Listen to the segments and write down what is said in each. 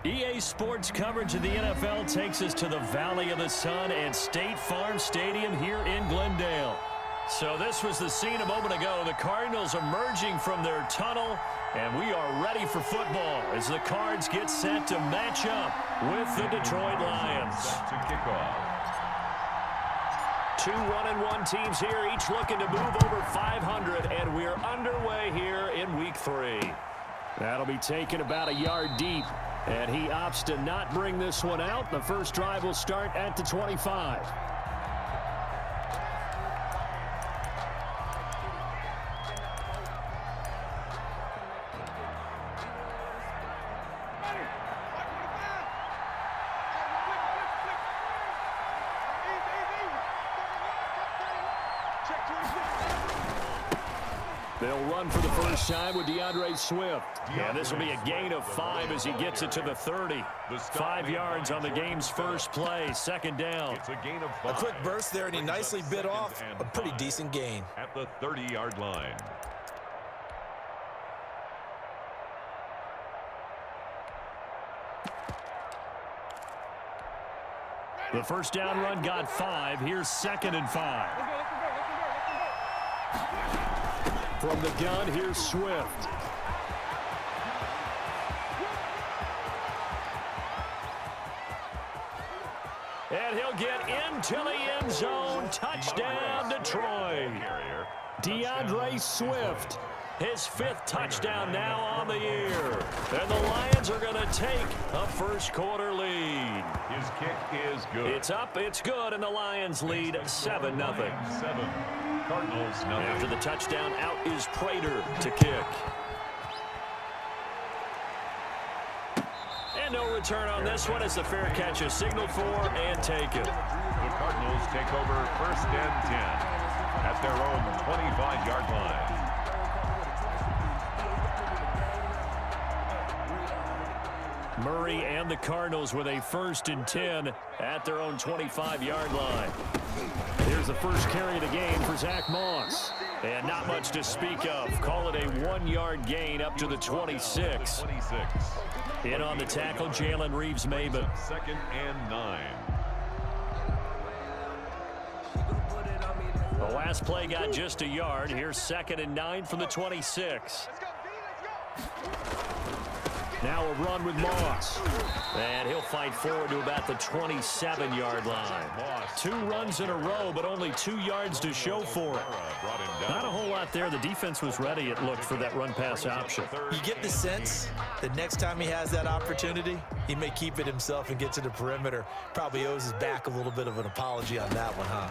EA Sports coverage of the NFL takes us to the Valley of the Sun and State Farm Stadium here in Glendale. So this was the scene a moment ago. The Cardinals emerging from their tunnel, and we are ready for football as the Cards get set to match up with the Detroit Lions. To kick off. Two 1-1 teams here, each looking to move over 500, and we're underway here in Week 3. That'll be taken about a yard deep, and he opts to not bring this one out. The first drive will start at the 25. They'll run for the first time with Swift. Yeah, this will be a gain of 5 as he gets it to the 30. 5 yards on the game's first play, second down. It's a gain of 5. A quick burst there, and he nicely bit off a pretty decent gain. At the 30-yard line. The first down run got 5. Here's 2nd and 5. From the gun, here's Swift. And he'll get into the end zone. Touchdown, Detroit. Swift, his 5th touchdown now on the year. And the Lions are going to take a first-quarter lead. His kick is good. It's up, it's good, and the Lions lead 7-0. 7. Cardinals, nothing. After the touchdown, out is Prater to kick. And no return on this one as the fair catch is signaled for and taken. The Cardinals take over 1st and 10 at their own 25-yard line. Murray and the Cardinals with a 1st and 10 at their own 25-yard line. Here's the first carry of the game for Zach Moss. And not much to speak of. Call it a 1-yard gain up to the 26. In on the tackle, Jalen Reeves-Maybin. 2nd and 9. The last play got just a yard. Here's 2nd and 9 from the 26. Now a run with Moss. And he'll fight forward to about the 27-yard line. 2 runs in a row, but only 2 yards to show for it. Not a whole lot there. The defense was ready, it looked, for that run-pass option. You get the sense that next time he has that opportunity, he may keep it himself and get to the perimeter. Probably owes his back a little bit of an apology on that one, huh?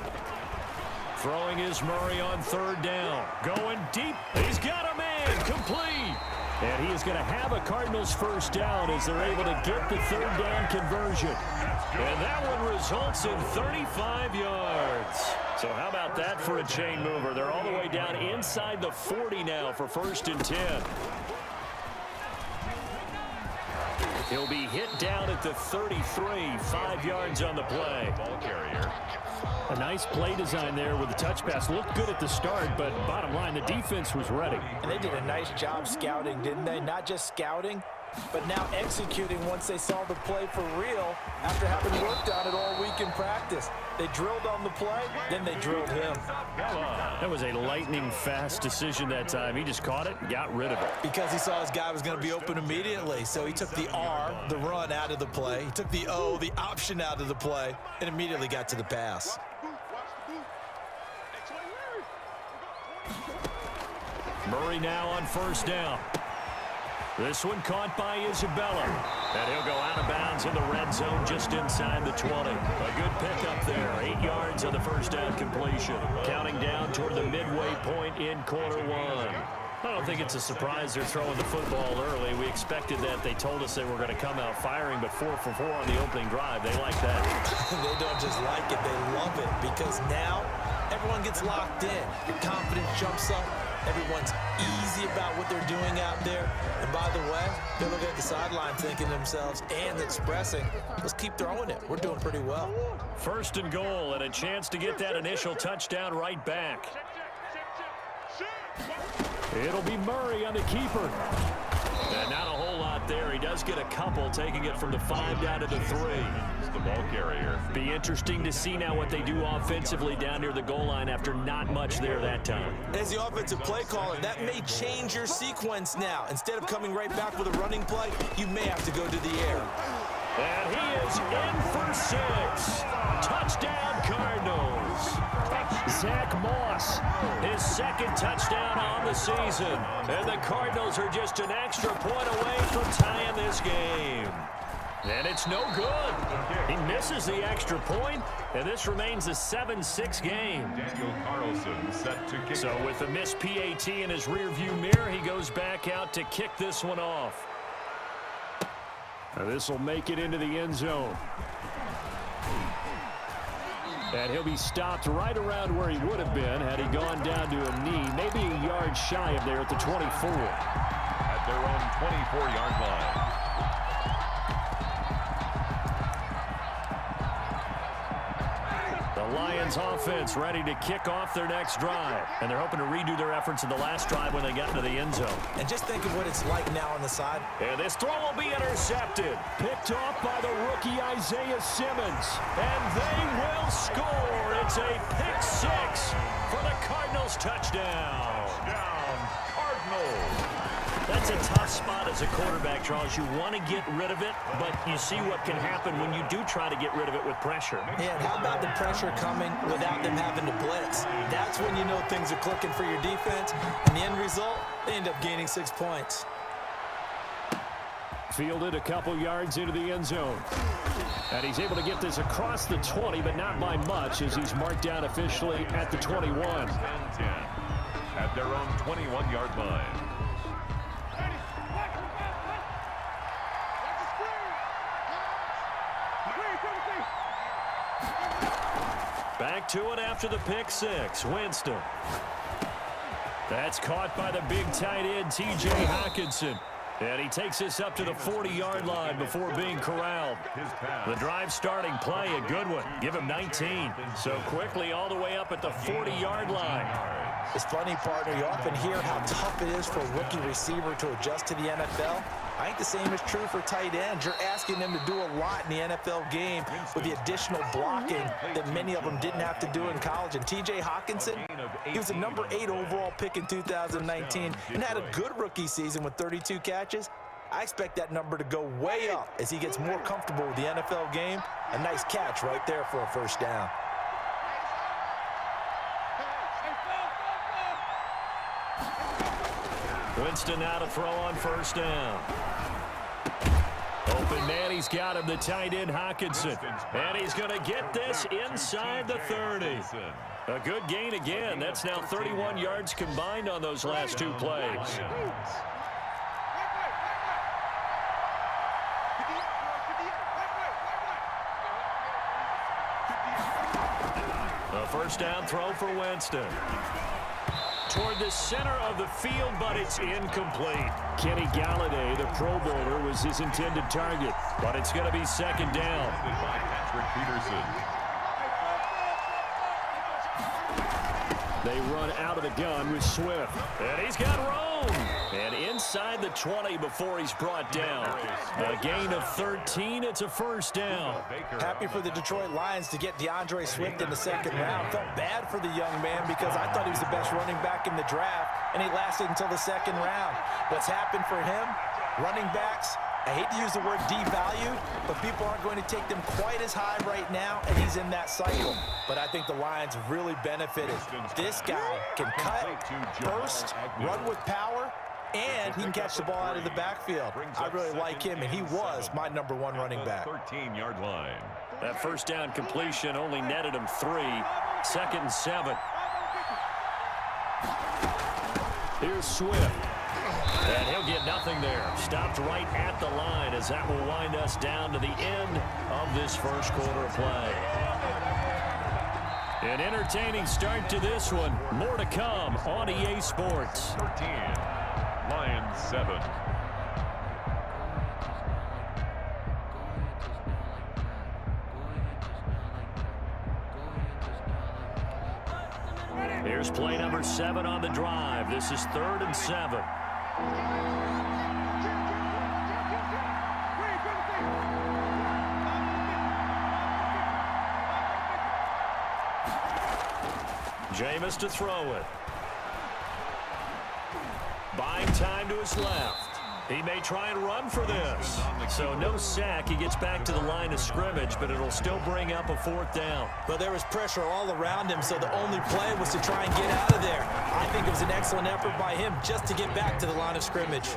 Throwing is Murray on 3rd down. Going deep. He's got a man. Complete. And he is going to have a Cardinals first down as they're able to get the 3rd down conversion. And that one results in 35 yards. So how about that for a chain mover? They're all the way down inside the 40 now for 1st and 10. He'll be hit down at the 33, 5 yards on the play. Ball carrier. A nice play design there with the touch pass. Looked good at the start, but bottom line, the defense was ready. And they did a nice job scouting, didn't they? Not just scouting, but now executing once they saw the play for real after having worked on it all week in practice. They drilled on the play, then they drilled him. That was a lightning-fast decision that time. He just caught it and got rid of it. Because he saw his guy was going to be open immediately. So he took the R, the run, out of the play. He took the O, the option, out of the play, and immediately got to the pass. Murray now on 1st down. This one caught by Isabella. And he'll go out of bounds in the red zone just inside the 20. A good pickup there. 8 yards on the first down completion. Counting down toward the midway point in quarter 1. I don't think it's a surprise they're throwing the football early. We expected that. They told us they were going to come out firing, but 4 for 4 on the opening drive. They like that. They don't just like it, they love it, because now everyone gets locked in. Your confidence jumps up. Everyone's easy about what they're doing out there. And by the way, they're looking at the sideline thinking to themselves and expressing, let's keep throwing it. We're doing pretty well. 1st and goal and a chance to get that initial touchdown right back. It'll be Murray on the keeper. And not a whole lot up there. He does get a couple, taking it from the 5 down to the 3. He's the ball carrier. Be interesting to see now what they do offensively down near the goal line after not much there that time. As the offensive play caller, that may change your sequence now. Instead of coming right back with a running play, you may have to go to the air. And he is in for 6. Touchdown, Cardinals. Zach Moss, his second touchdown on the season. And the Cardinals are just an extra point away from tying this game. And it's no good. He misses the extra point, and this remains a 7-6 game. Daniel Carlson set to kick. So with the missed PAT in his rearview mirror, he goes back out to kick this one off. Now this will make it into the end zone. And he'll be stopped right around where he would have been had he gone down to a knee, maybe a yard shy of there at the 24. At their own 24-yard line. The Lions offense ready to kick off their next drive. And they're hoping to redo their efforts in the last drive when they got into the end zone. And just think of what it's like now on the side. And this throw will be intercepted. Picked off by the rookie Isaiah Simmons. And they will score. It's a pick 6 for the Cardinals touchdown. Touchdown, Cardinals. That's a tough spot as a quarterback, Charles. You want to get rid of it, but you see what can happen when you do try to get rid of it with pressure. Yeah, and how about the pressure coming without them having to blitz? That's when you know things are clicking for your defense. And the end result, they end up gaining 6 points. Fielded a couple yards into the end zone. And he's able to get this across the 20, but not by much as he's marked down officially at the 21. 10-10 at their own 21-yard line. Back to it after the pick 6. Winston. That's caught by the big tight end, T.J. Hockenson. And he takes this up to the 40-yard line before being corralled. The drive starting play, a good one. Give him 19. So quickly all the way up at the 40-yard line. It's funny, partner. You often hear how tough it is for a rookie receiver to adjust to the NFL. I think the same is true for tight ends. You're asking them to do a lot in the NFL game with the additional blocking that many of them didn't have to do in college. And T.J. Hockenson, he was a number 8 overall pick in 2019 and had a good rookie season with 32 catches. I expect that number to go way up as he gets more comfortable with the NFL game. A nice catch right there for a first down. Winston now to throw on first down. Open man, he's got him, the tight end Hockenson. And he's going to get this inside the 30. A good gain again. That's now 31 yards combined on those last 2 plays. A first down throw for Winston. Toward the center of the field, but it's incomplete. Kenny Galladay, the Pro Bowler, was his intended target, but it's going to be second down. By Patrick Peterson. They run out of the gun with Swift. And he's got room. And inside the 20 before he's brought down. A gain of 13. It's a first down. Happy for the Detroit Lions to get DeAndre Swift in the second round. Felt bad for the young man because I thought he was the best running back in the draft, and he lasted until the second round. What's happened for him? Running backs, I hate to use the word devalued, but people aren't going to take them quite as high right now, and he's in that cycle. But I think the Lions really benefited. This guy can cut, burst, run with power, and he can catch the ball out of the backfield. I really like him, and he was my number 1 running back. 13-yard line. That first down completion only netted him 3. Second and 7. Here's Swift. And he'll get nothing there. Stopped right at the line as that will wind us down to the end of this first quarter of play. An entertaining start to this one. More to come on EA Sports. 13. Lions 7. Here's play number 7 on the drive. This is 3rd and 7. Jameis to throw it. Buying time to his left. He may try and run for this. So no sack. He gets back to the line of scrimmage, but it'll still bring up a 4th down. But there was pressure all around him, so the only play was to try and get out of there. I think it was an excellent effort by him just to get back to the line of scrimmage.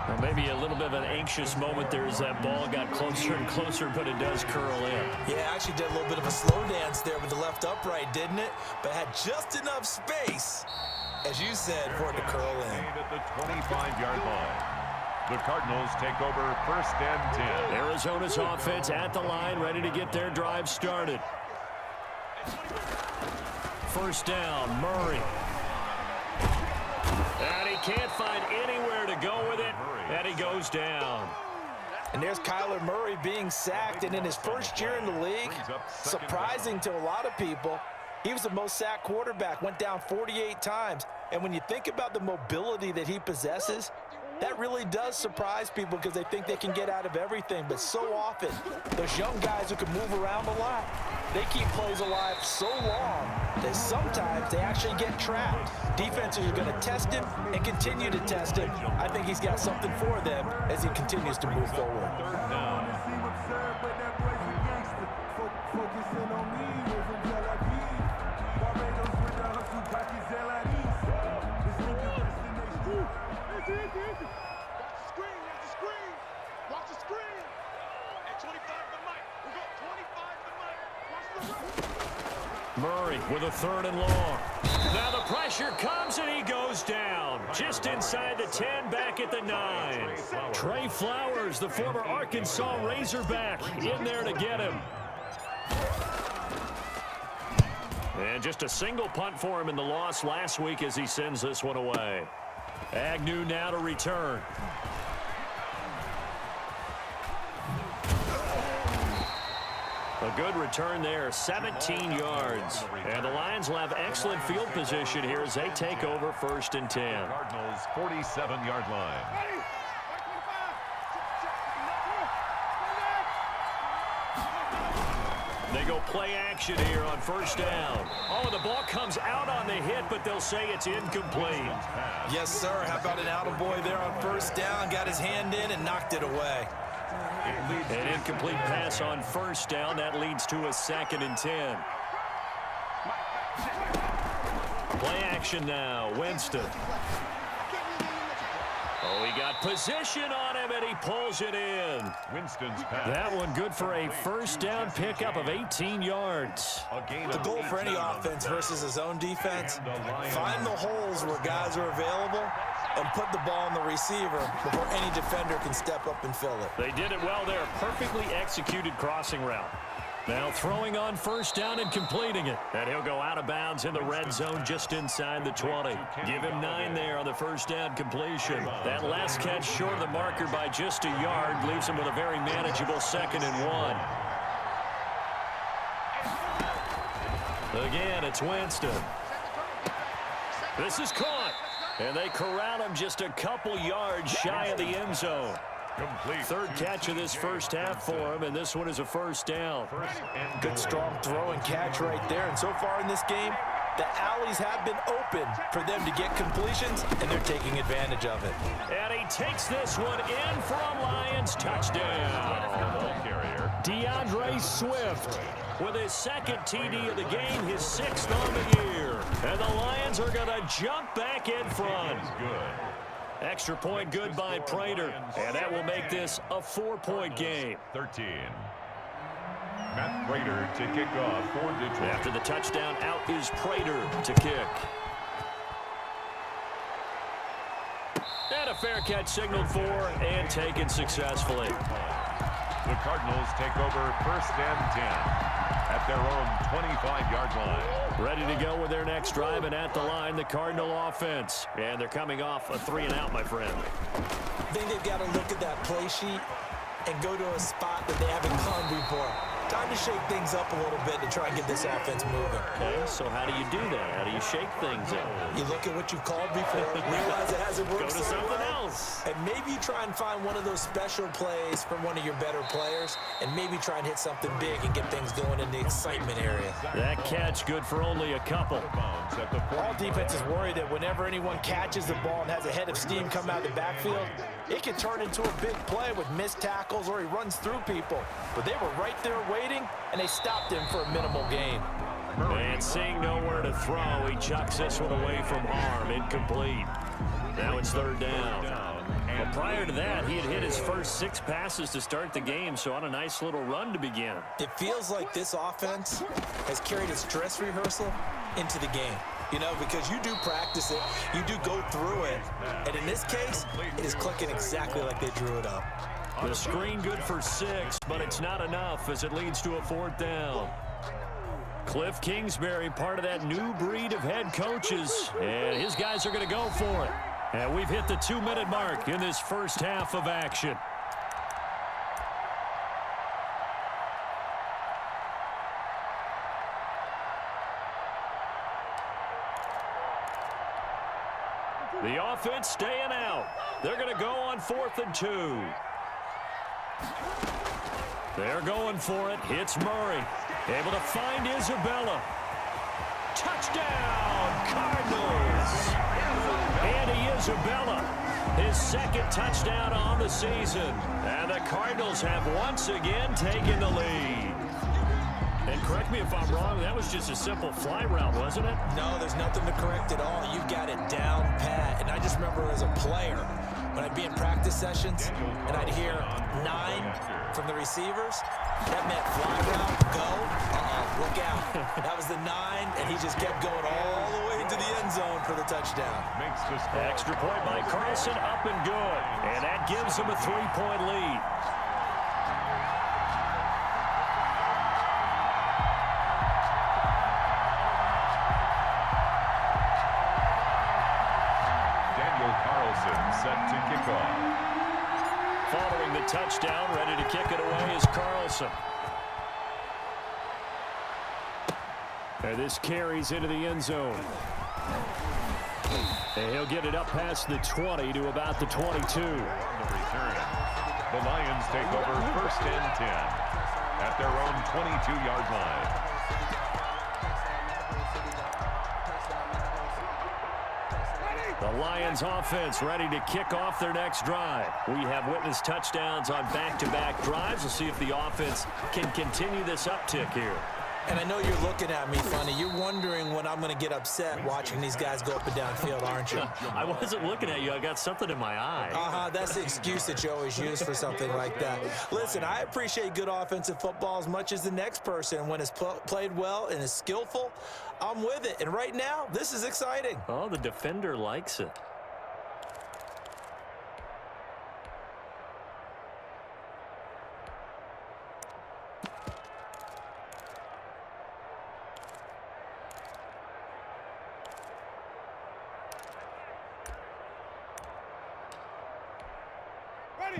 Well, maybe a little bit of an anxious moment there as that ball got closer and closer, but it does curl in. Yeah, actually did a little bit of a slow dance there with the left upright, didn't it? But had just enough space, as you said, for it to curl in. At the 25-yard line. The Cardinals take over 1st and 10. Arizona's offense at the line, ready to get their drive started. 1st down, Murray. And he can't find anywhere to go with it, and he goes down. And there's Kyler Murray being sacked, and in his first year in the league, surprising to a lot of people, he was the most sacked quarterback, went down 48 times. And when you think about the mobility that he possesses, that really does surprise people because they think they can get out of everything. But so often, those young guys who can move around a lot, they keep plays alive so long that sometimes they actually get trapped. Defenses are going to test him and continue to test him. I think he's got something for them as he continues to move forward. 3rd down. Murray with a 3rd and long. Now the pressure comes and he goes down. Just inside the 10, back at the 9. Trey Flowers, the former Arkansas Razorback, in there to get him. And just a single punt for him in the loss last week as he sends this one away. Agnew now to return. A good return there, 17 yards. And the Lions will have excellent field position here as they take over 1st and 10. Cardinals 47-yard line. They go play action here on 1st down. Oh, the ball comes out on the hit, but they'll say it's incomplete. Yes, sir. How about an attaboy there on 1st down? Got his hand in and knocked it away. An incomplete pass on 1st down. That leads to a 2nd and 10. Play action now. Winston. Oh, he got position on him, and he pulls it in. Winston's pass. That one good for a 1st down pickup of 18 yards. The goal for any offense versus his own defense, find the holes where guys are available and put the ball on the receiver before any defender can step up and fill it. They did it well there. Perfectly executed crossing route. Now throwing on 1st down and completing it. And he'll go out of bounds in the red zone just inside the 20. Give him 9 there on the 1st down completion. That last catch short of the marker by just a yard leaves him with a very manageable 2nd and 1. Again, it's Winston. This is caught. And they corral him just a couple yards shy of the end zone. Complete. 3rd catch of this 1st half for him, and this one is a 1st down. Good strong throw and catch right there. And so far in this game, the alleys have been open for them to get completions, and they're taking advantage of it. And he takes this one in for a Lions touchdown. DeAndre Swift with his 2nd TD of the game, his 6th on the year. And the Lions are going to jump back in front. Extra point good by Prater, and that will make this a 4-point game. 13. Matt Prater to kick off for Detroit. After the touchdown, out is Prater to kick. And a fair catch signaled for and taken successfully. The Cardinals take over 1st and 10 at their own 25-yard line. Ready to go with their next drive, and at the line, the Cardinal offense. And they're coming off a 3-and-out, my friend. I think they've got to look at that play sheet and go to a spot that they haven't gone before. Time to shake things up a little bit to try and get this offense moving. Okay, so how do you do that? How do you shake things up? You look at what you've called before, realize it hasn't worked. Go to so something well, else. and maybe you try and find one of those special plays from one of your better players, and maybe try and hit something big and get things going in the excitement area. That catch good for only a couple. All defenses worry that whenever anyone catches the ball and has a head of steam come out of the backfield, it can turn into a big play with missed tackles or he runs through people. But they were right there waiting, and they stopped him for a minimal gain. And seeing nowhere to throw, he chucks this one away from harm. Incomplete. Now it's third down. But prior to that, he had hit his first 6 passes to start the game, so on a nice little run to begin. It feels like this offense has carried its dress rehearsal into the game. You know, because you do practice it, you do go through it, and in this case, it is clicking exactly like they drew it up. The screen good for 6, but it's not enough as it leads to a 4th down. Cliff Kingsbury, part of that new breed of head coaches, and his guys are going to go for it. And we've hit the 2-minute mark in this first half of action. The offense staying out. They're going to go on 4th and 2. They're going for it. It's Murray. Able to find Isabella. Touchdown, Cardinals. Andy Isabella, his 2nd touchdown on the season. And the Cardinals have once again taken the lead. And correct me if I'm wrong, that was just a simple fly route, wasn't it? No, there's nothing to correct at all. You've got it down pat. And I just remember as a player, when I'd be in practice sessions and I'd hear 9 from the receivers, that meant fly route, go, look out. That was the 9, and he just kept going all the way into the end zone for the touchdown. Extra point by Carlson, up and good. And that gives him a 3-point lead. Set to kick off. Following the touchdown, ready to kick it away is Carlson. And this carries into the end zone. And he'll get it up past the 20 to about the 22. On the return, the Lions take over 1st and 10 at their own 22-yard line. The Lions offense ready to kick off their next drive. We have witnessed touchdowns on back-to-back drives. We'll see if the offense can continue this uptick here. And I know you're looking at me funny. You're wondering when I'm going to get upset watching these guys go up and down field, aren't you? I wasn't looking at you. I got something in my eye. That's the excuse that you always use for something like that. Listen, I appreciate good offensive football as much as the next person. When it's played well and is skillful, I'm with it. And right now, this is exciting. Oh, the defender likes it.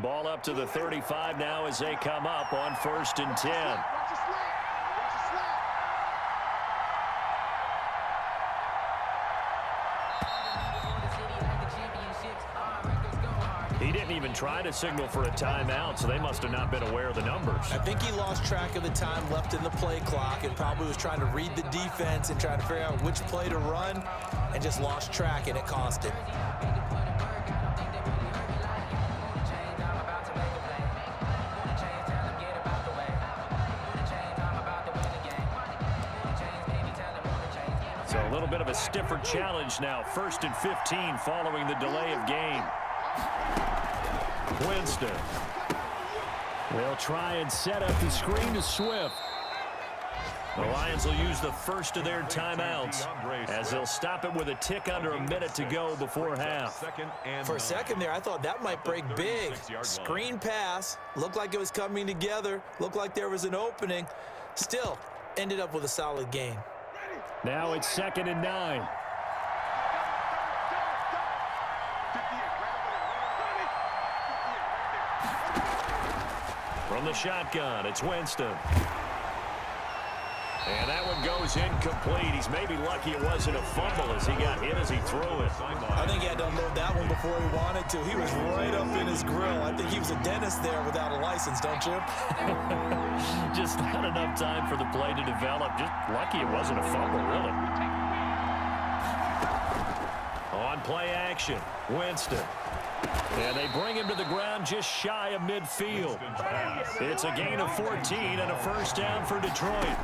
Ball up to the 35 now as they come up on 1st and 10. He didn't even try to signal for a timeout, so they must have not been aware of the numbers. I think he lost track of the time left in the play clock and probably was trying to read the defense and trying to figure out which play to run and just lost track, and it cost him. So a little bit of a stiffer challenge now. 1st and 15 following the delay of game. Winston. They'll try and set up the screen to Swift. The Lions will use the first of their timeouts as they'll stop it with a tick under a minute to go before half. For a second there, I thought that might break big. Screen pass. Looked like it was coming together. Looked like there was an opening. Still, ended up with a solid game. Now it's 2nd and 9. From the shotgun, it's Winston. And that one goes incomplete. He's maybe lucky it wasn't a fumble as he got hit as he threw it. I think he had to unload that one before he wanted to. He was right up in his grill. I think he was a dentist there without a license, don't you? Just not enough time for the play to develop. Just lucky it wasn't a fumble, really. On play action, Winston. And they bring him to the ground just shy of midfield. It's a gain of 14 and a first down for Detroit.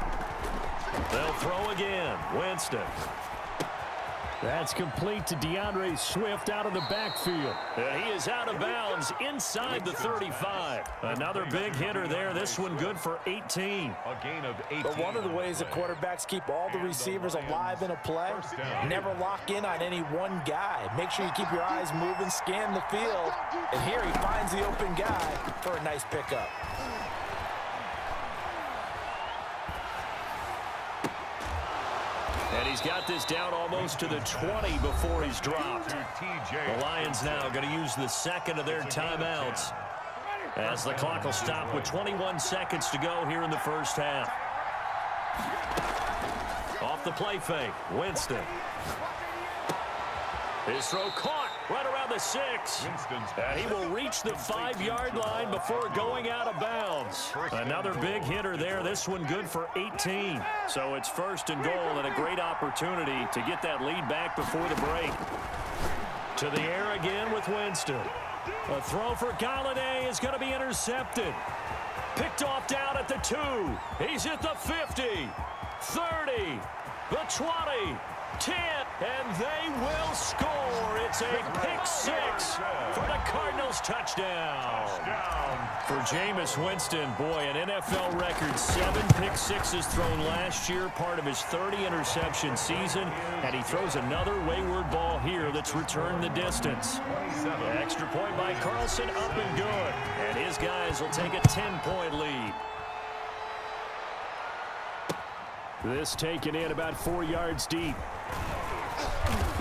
They'll throw again. Winston. That's complete to DeAndre Swift out of the backfield. And he is out of bounds inside the 35. Another big hitter there. This one good for 18. A gain of 18. But one of the ways that quarterbacks keep all the receivers alive in a play, never lock in on any one guy. Make sure you keep your eyes moving, scan the field. And here he finds the open guy for a nice pickup. And he's got this down almost to the 20 before he's dropped. The Lions now going to use the second of their timeouts as the clock will stop with 21 seconds to go here in the first half. Off the play fake, Winston. His throw caught right around the 6. And he will reach the 5-yard line before going out of bounds. Another big hitter there. This one good for 18. So it's first and goal and a great opportunity to get that lead back before the break. To the air again with Winston. A throw for Galladay is going to be intercepted. Picked off down at the 2. He's at the 50, 30, the 20. 10, and they will score. It's a pick 6 for the Cardinals touchdown. For Jameis Winston, boy, an NFL record 7 pick sixes thrown last year, part of his 30-interception season, and he throws another wayward ball here that's returned the distance. Extra point by Carlson, up and good, and his guys will take a 10-point lead. This taken in about 4 yards deep.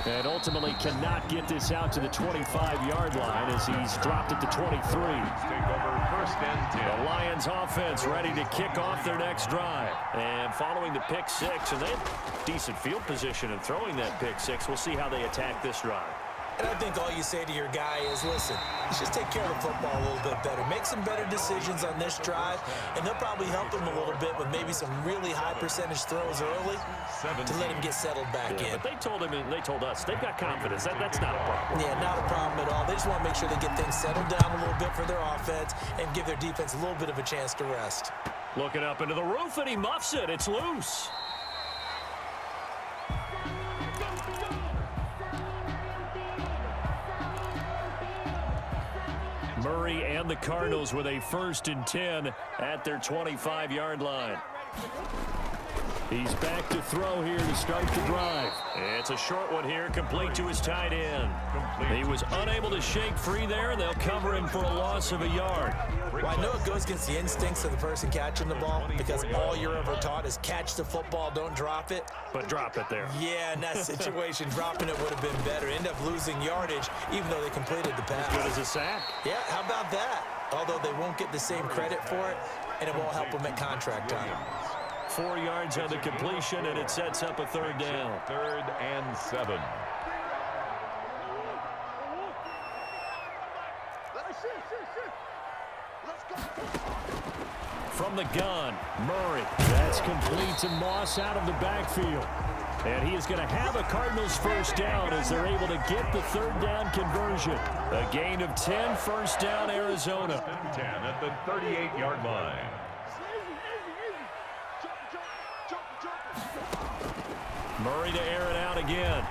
And ultimately cannot get this out to the 25-yard line as he's dropped at the 23. Take over first and 10. The Lions offense ready to kick off their next drive. And following the pick 6, and they have decent field position in throwing that pick 6. We'll see how they attack this drive. And I think all you say to your guy is, listen, let's just take care of the football a little bit better. Make some better decisions on this drive, and they'll probably help him a little bit with maybe some really high percentage throws early to let him get settled back in. But they told him, and they told us, they've got confidence. That's not a problem. Yeah, not a problem at all. They just want to make sure they get things settled down a little bit for their offense and give their defense a little bit of a chance to rest. Looking up into the roof, and he muffs it. It's loose. Murray and the Cardinals with a 1st and 10 at their 25-yard line. He's back to throw here to start the drive. It's a short one here, complete to his tight end. He was unable to shake free there, and they'll cover him for a loss of a yard. Well, I know it goes against the instincts of the person catching the ball because all you're ever taught is catch the football, don't drop it. But drop it there. Yeah, in that situation, dropping it would have been better. End up losing yardage, even though they completed the pass. As good as a sack. Yeah, how about that? Although they won't get the same credit for it, and it won't help them at contract time. 4 yards on the completion, and it sets up a 3rd down. 3rd and 7. From the gun, Murray. That's complete to Moss out of the backfield. And he is going to have a Cardinals 1st down as they're able to get the 3rd down conversion. A gain of 10, 1st down, Arizona. 10 at the 38-yard line. Murray to air it out again.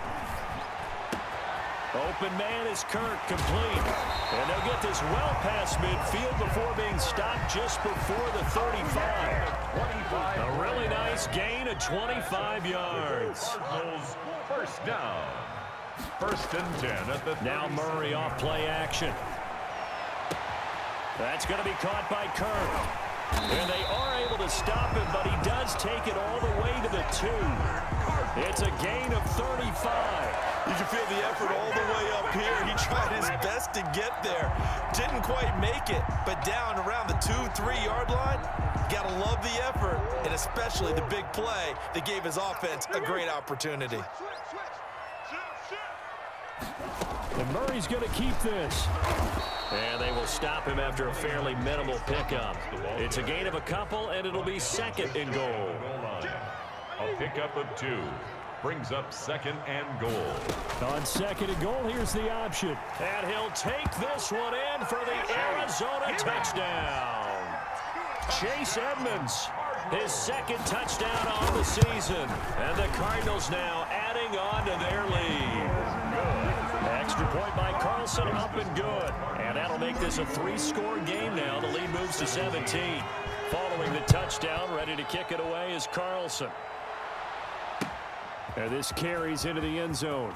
Open man is Kirk, complete. And they'll get this well past midfield before being stopped just before the 35. A really nice gain of 25 yards. Cardinals 1st down. 1st and 10 at the 36. Now Murray off play action. That's going to be caught by Kirk. And they are able to stop him, but he does take it all the way to the 2. It's a gain of 35. You can feel the effort all the way up here. He tried his best to get there. Didn't quite make it, but down around the 2-3 yard line, gotta love the effort, and especially the big play that gave his offense a great opportunity. And Murray's going to keep this. And they will stop him after a fairly minimal pickup. It's a gain of a couple, and it'll be second and goal. A pickup of 2 brings up second and goal. On second and goal, here's the option. And he'll take this one in for the Arizona touchdown. Chase Edmonds, his second touchdown on the season. And the Cardinals now adding on to their lead. Extra point by Carlson, up and good. And that'll make this a 3-score game now. The lead moves to 17. Following the touchdown, ready to kick it away is Carlson. And this carries into the end zone.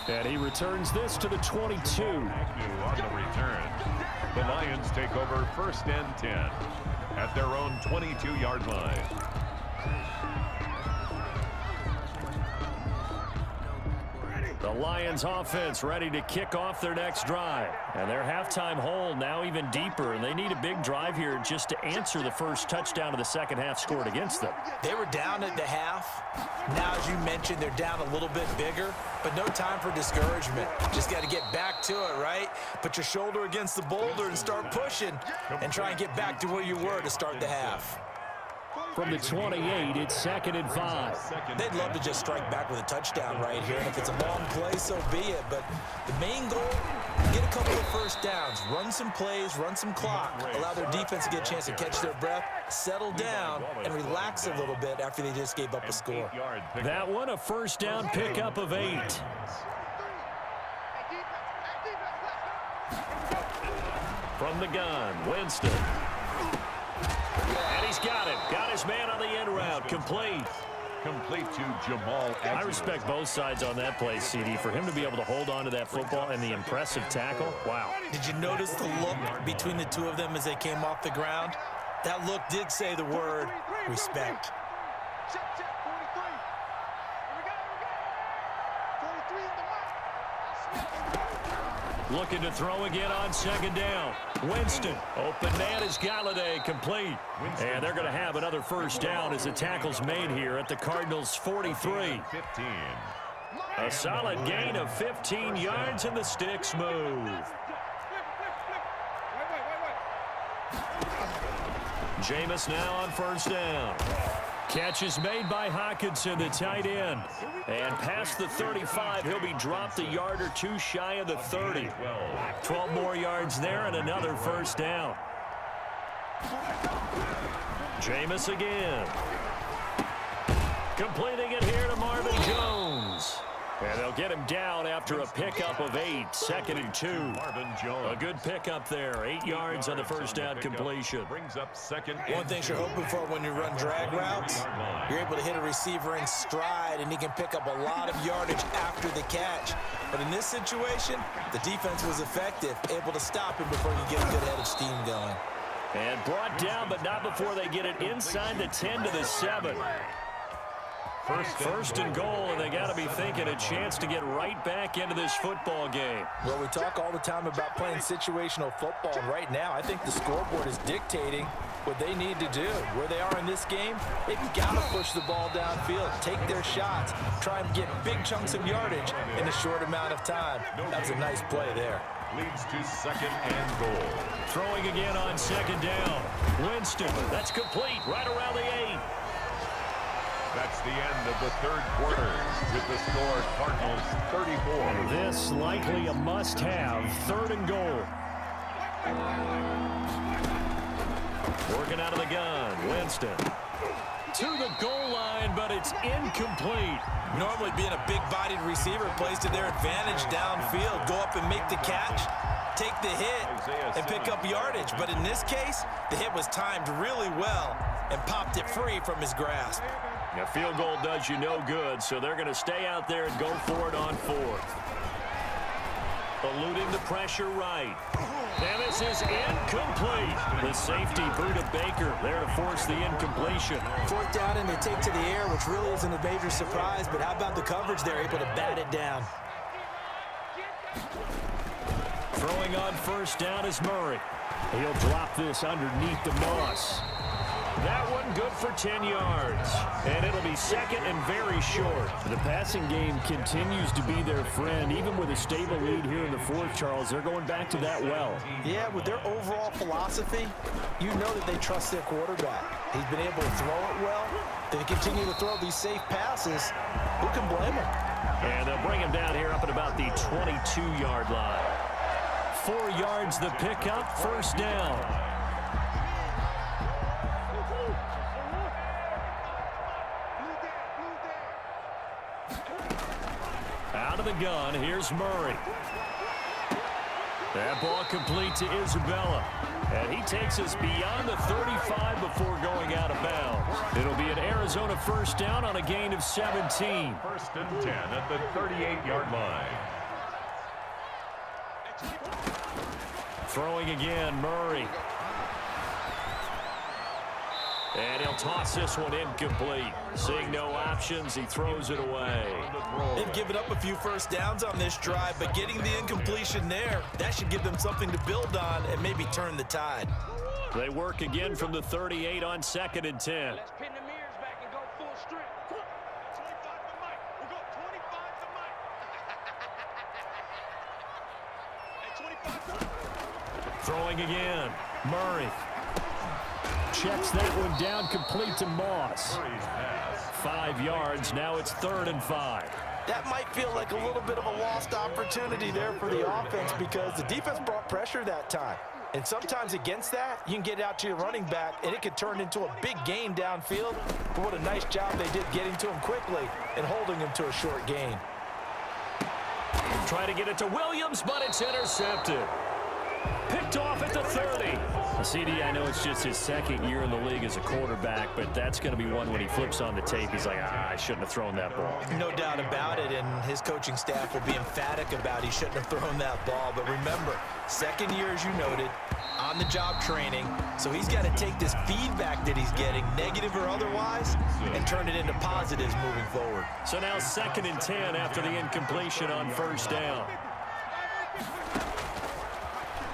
And he returns this to the 22. On the return. The Lions take over first and 10 at their own 22-yard line. The Lions offense ready to kick off their next drive. And their halftime hole now even deeper. And they need a big drive here just to answer the first touchdown of the second half scored against them. They were down at the half. Now, as you mentioned, they're down a little bit bigger, but no time for discouragement. Just got to get back to it, right? Put your shoulder against the boulder and start pushing and try and get back to where you were to start the half. From the 28, it's second and 5. They'd love to just strike back with a touchdown right here. And if it's a long play, so be it. But the main goal, get a couple of first downs, run some plays, run some clock, allow their defense to get a chance to catch their breath, settle down, and relax a little bit after they just gave up a score. That one, a first down pickup of 8. From the gun, Winston. And he's got it. Got his man on the end route. Complete. Complete to Jamal Agnew. I respect both sides on that play, CD. For him to be able to hold on to that football and the impressive tackle, wow. Did you notice the look between the two of them as they came off the ground? That look did say the word respect. Looking to throw again on second down. Winston, open man is Galladay, complete. And they're going to have another first down as the tackle's made here at the Cardinals' 43. 15. A solid gain of 15 yards and the sticks move. Jameis now on first down. Catch is made by Hockenson, the tight end. And past the 35, he'll be dropped a yard or two shy of the 30. 12 more yards there and another first down. Jameis again. Completing it here to Marvin Jones. And they'll get him down after a pickup of 8, second and 2. Marvin Jones. A good pickup there, 8 yards on the first down completion. Brings up second. One thing you're hoping for when you run drag routes, you're able to hit a receiver in stride, and he can pick up a lot of yardage after the catch. But in this situation, the defense was effective, able to stop him before you get a good head of steam going. And brought down, but not before they get it inside the 10 to the 7. First and goal, and they got to be thinking a chance to get right back into this football game. Well, we talk all the time about playing situational football, and right now I think the scoreboard is dictating what they need to do. Where they are in this game, they've got to push the ball downfield, take their shots, try and get big chunks of yardage in a short amount of time. That was a nice play there. Leads to second and goal. Throwing again on second down. Winston, that's complete, right around the 8. That's the end of the third quarter with the score Cardinals 34. This likely a must-have, third and goal. Working out of the gun, Winston. To the goal line, but it's incomplete. Normally being a big-bodied receiver plays to their advantage downfield. Go up and make the catch, take the hit, and pick up yardage. But in this case, the hit was timed really well and popped it free from his grasp. A field goal does you no good, so they're going to stay out there and go for it on fourth. eluding the pressure right. And this is incomplete. The safety, Buda Baker, there to force the incompletion. Fourth down and they take to the air, which really isn't a major surprise, but how about the coverage there, able to bat it down? Throwing on first down is Murray. He'll drop this underneath the Moss. That one good for 10 yards. And it'll be second and very short. The passing game continues to be their friend. Even with a stable lead here in the fourth, Charles, they're going back to that well. Yeah, with their overall philosophy, you know that they trust their quarterback. He's been able to throw it well. They continue to throw these safe passes. Who can blame them? And they'll bring him down here up at about the 22-yard line. 4 yards the pickup, first down. Out of the gun, here's Murray. That ball complete to Isabella. And he takes us beyond the 35 before going out of bounds. It'll be an Arizona first down on a gain of 17. First and 10 at the 38-yard line. Throwing again, Murray. And he'll toss this one incomplete. Seeing no options, he throws it away. They've given up a few first downs on this drive, but getting the incompletion there, that should give them something to build on and maybe turn the tide. They work again from the 38 on second and 10. Let's pin the mirrors back and go full strength. 25 to Mike. We'll go 25 to Mike. Hey, 25 to Throwing again, Murray. Checks that one down, complete to Moss. 5 yards, now it's 3rd and 5. That might feel like a little bit of a lost opportunity there for the offense because the defense brought pressure that time. And sometimes against that, you can get out to your running back, and it could turn into a big gain downfield. But what a nice job they did getting to him quickly and holding him to a short gain. Try to get it to Williams, but it's intercepted. Picked off at the 30. CD, I know it's just his second year in the league as a quarterback, but that's going to be one when he flips on the tape. He's like, I shouldn't have thrown that ball. No doubt about it, and his coaching staff will be emphatic about he shouldn't have thrown that ball. But remember, second year, as you noted, on-the-job training, so he's got to take this feedback that he's getting, negative or otherwise, and turn it into positives moving forward. So now 2nd and 10 after the incompletion on first down.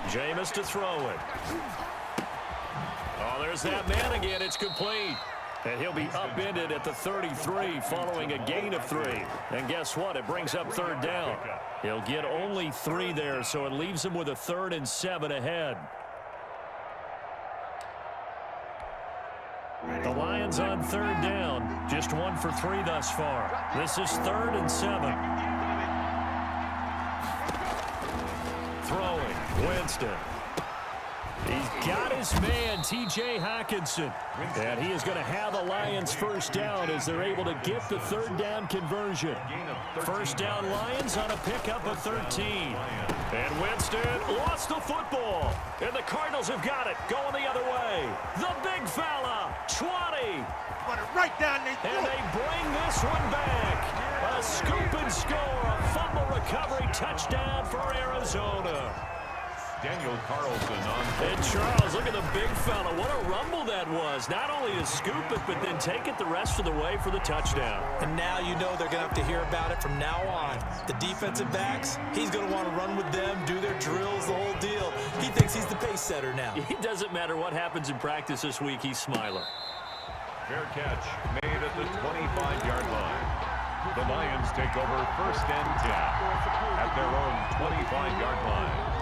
Jameis to throw it. Oh, there's that man again. It's complete. And he'll be upended at the 33 following a gain of 3. And guess what? It brings up 3rd down. He'll get only 3 there, so it leaves him with a 3rd and 7 ahead. The Lions on 3rd down. Just 1 for 3 thus far. This is 3rd and 7. Throwing. Winston. He's got his man, T.J. Hockenson. And he is going to have the Lions first down as they're able to get the 3rd down conversion. First down Lions on a pickup of 13. And Winston lost the football. And the Cardinals have got it, going the other way. The big fella, 20. Run it right down there. And they bring this one back. A scoop and score, a fumble recovery touchdown for Arizona. Daniel Carlson on. And Charles, look at the big fella. What a rumble that was. Not only to scoop it, but then take it the rest of the way for the touchdown. And now you know they're going to have to hear about it from now on. The defensive backs, he's going to want to run with them, do their drills, the whole deal. He thinks he's the pace setter now. It doesn't matter what happens in practice this week, he's smiling. Fair catch made at the 25-yard line. The Lions take over 1st and 10 at their own 25-yard line.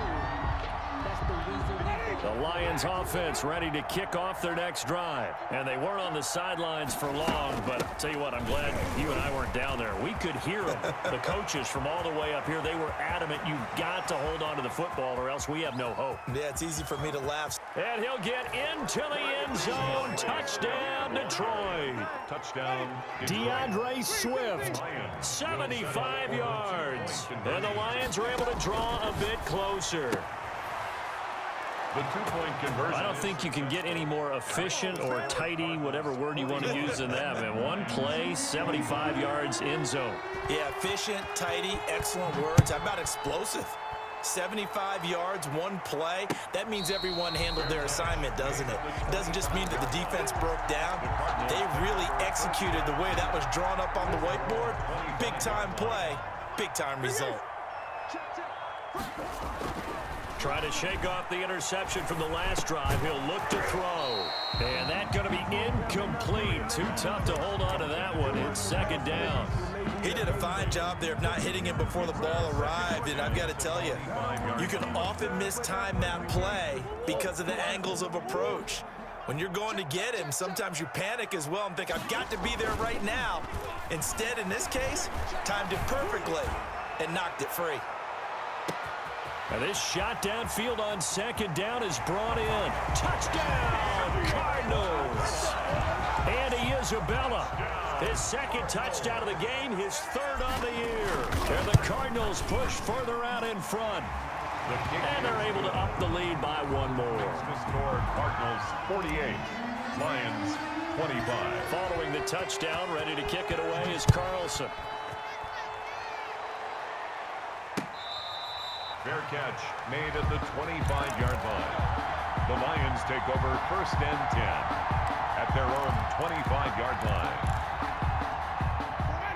The Lions offense ready to kick off their next drive. And they weren't on the sidelines for long, but I'll tell you what, I'm glad you and I weren't down there. We could hear them. The coaches from all the way up here, they were adamant, you've got to hold on to the football or else we have no hope. Yeah, it's easy for me to laugh. And he'll get into the end zone. Touchdown, Detroit. Touchdown. DeAndre Swift, 75 yards. And the Lions are able to draw a bit closer. The 2-point conversion. I don't think you can get any more efficient or tidy, whatever word you want to use than that, man. One play, 75 yards, end zone. Yeah, efficient, tidy, excellent words. How about explosive? 75 yards, one play. That means everyone handled their assignment, doesn't it? It doesn't just mean that the defense broke down. They really executed the way that was drawn up on the whiteboard. Big-time play, big-time result. Try to shake off the interception from the last drive. He'll look to throw. And that's going to be incomplete. Too tough to hold on to that one. It's second down. He did a fine job there of not hitting him before the ball arrived. And I've got to tell you, you can often mistime that play because of the angles of approach. When you're going to get him, sometimes you panic as well and think, I've got to be there right now. Instead, in this case, timed it perfectly and knocked it free. And this shot downfield on second down is brought in. Touchdown, Cardinals. Andy Isabella, his second touchdown of the game, his third on the year. And the Cardinals push further out in front. And they're able to up the lead by one more. The score, Cardinals 48, Lions 25. Following the touchdown, ready to kick it away is Carlson. Fair catch made at the 25-yard line. The Lions take over first and 10 at their own 25-yard line.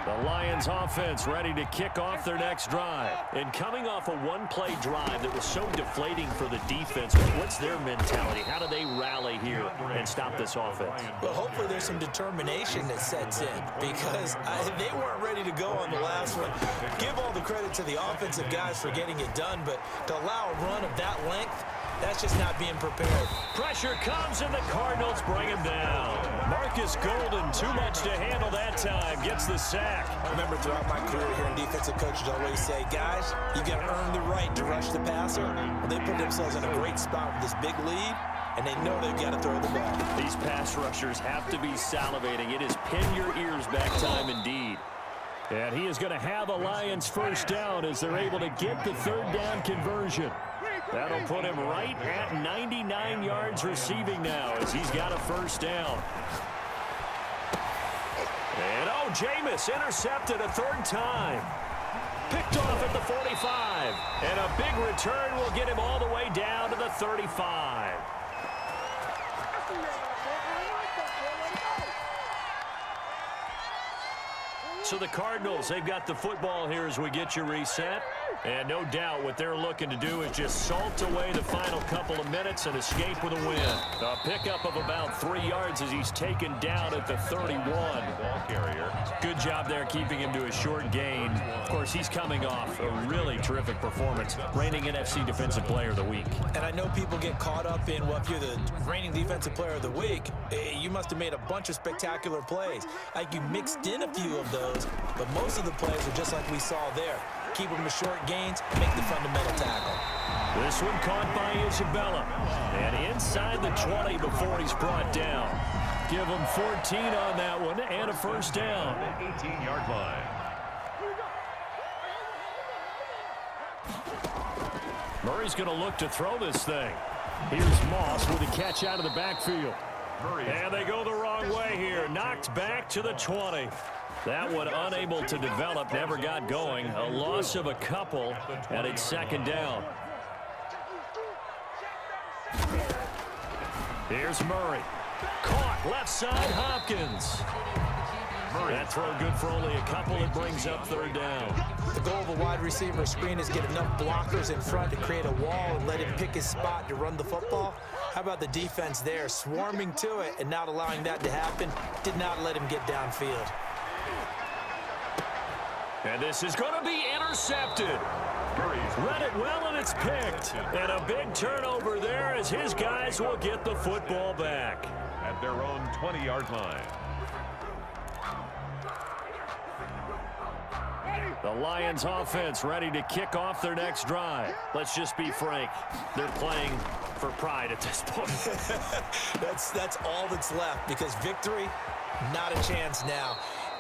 The Lions offense ready to kick off their next drive. And coming off a one-play drive that was so deflating for the defense, what's their mentality? How do they rally here and stop this offense? Well, hopefully there's some determination that sets in because they weren't ready to go on the last one. Give all the credit to the offensive guys for getting it done, but to allow a run of that length, that's just not being prepared. Pressure comes and the Cardinals bring him down. Marcus Golden, too much to handle that time, gets the sack. I remember throughout my career here, defensive coaches always say, guys, you got to earn the right to rush the passer. Well, they put themselves in a great spot with this big lead, and they know they've got to throw the ball. These pass rushers have to be salivating. It is pin your ears back time indeed. And he is going to have a Lions first down as they're able to get the third down conversion. That'll put him right at 99 yards receiving now as he's got a first down. And oh, Jameis intercepted a third time. Picked off at the 45. And a big return will get him all the way down to the 35. So the Cardinals, they've got the football here as we get you reset. And no doubt what they're looking to do is just salt away the final couple of minutes and escape with a win. A pickup of about 3 yards as he's taken down at the 31. Ball carrier. Good job there keeping him to a short gain. Of course, he's coming off a really terrific performance, reigning NFC Defensive Player of the Week. And I know people get caught up in, well, if you're the reigning Defensive Player of the Week, you must have made a bunch of spectacular plays. Like you mixed in a few of those, but most of the plays are just like we saw there. Keep them to short gains, make the fundamental tackle. This one caught by Isabella. And inside the 20 before he's brought down. Give him 14 on that one and a first down. 18-yard line. Murray's going to look to throw this thing. Here's Moss with a catch out of the backfield. And they go the wrong way here. Knocked back to the 20. That one unable to develop, never got going. A loss of a couple, and it's second down. Here's Murray. Caught left side, Hopkins. That throw good for only a couple. It brings up third down. The goal of a wide receiver screen is get enough blockers in front to create a wall and let him pick his spot to run the football. How about the defense there, swarming to it and not allowing that to happen? Did not let him get downfield. And this is going to be intercepted. Read it well, and it's picked. And a big turnover there as his guys will get the football back. At their own 20-yard line. The Lions offense ready to kick off their next drive. Let's just be frank. They're playing for pride at this point. That's all that's left because victory, not a chance now.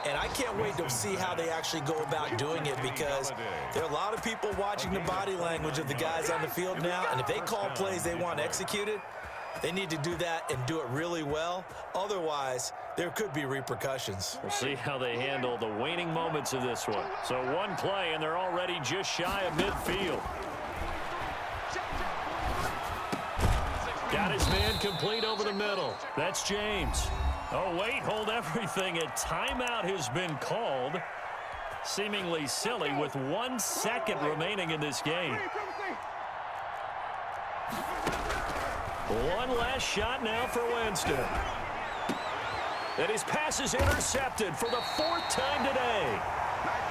And I can't wait to see how they actually go about doing it because there are a lot of people watching the body language of the guys on the field now. And if they call plays they want executed, they need to do that and do it really well. Otherwise, there could be repercussions. We'll see how they handle the waning moments of this one. So one play, and they're already just shy of midfield. Got his man complete over the middle. That's James. Oh, wait, hold everything. A timeout has been called. Seemingly silly with 1 second remaining in this game. One last shot now for Winston. And his pass is intercepted for the 4th time today.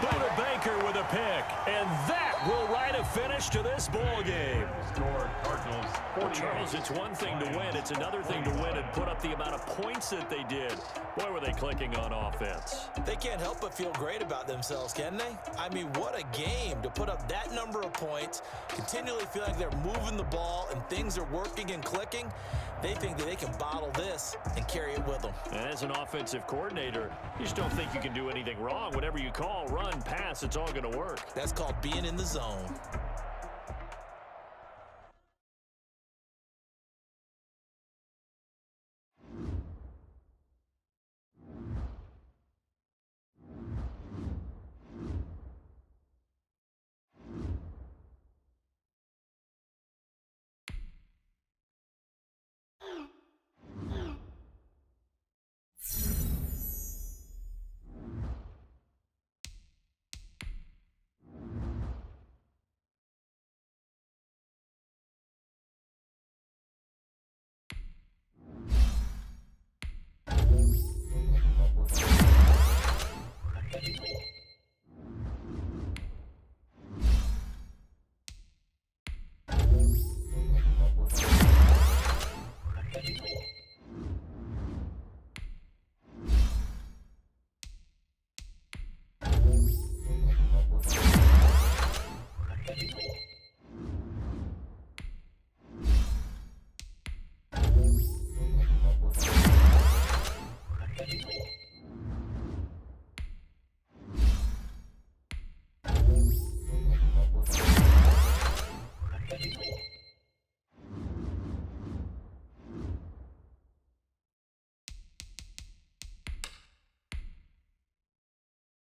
Buda Baker with a pick, and that will write a finish to this ball game. Score Cardinals 48. Charles, it's one thing to win. It's another thing to win and put up the amount of points that they did. Boy, were they clicking on offense. They can't help but feel great about themselves, can they? I mean, what a game to put up that number of points, continually feel like they're moving the ball and things are working and clicking. They think that they can bottle this and carry it with them. And as an offensive coordinator, you just don't think you can do anything wrong. Whatever you call, run, pass, it's all going to work. That's called being in the zone.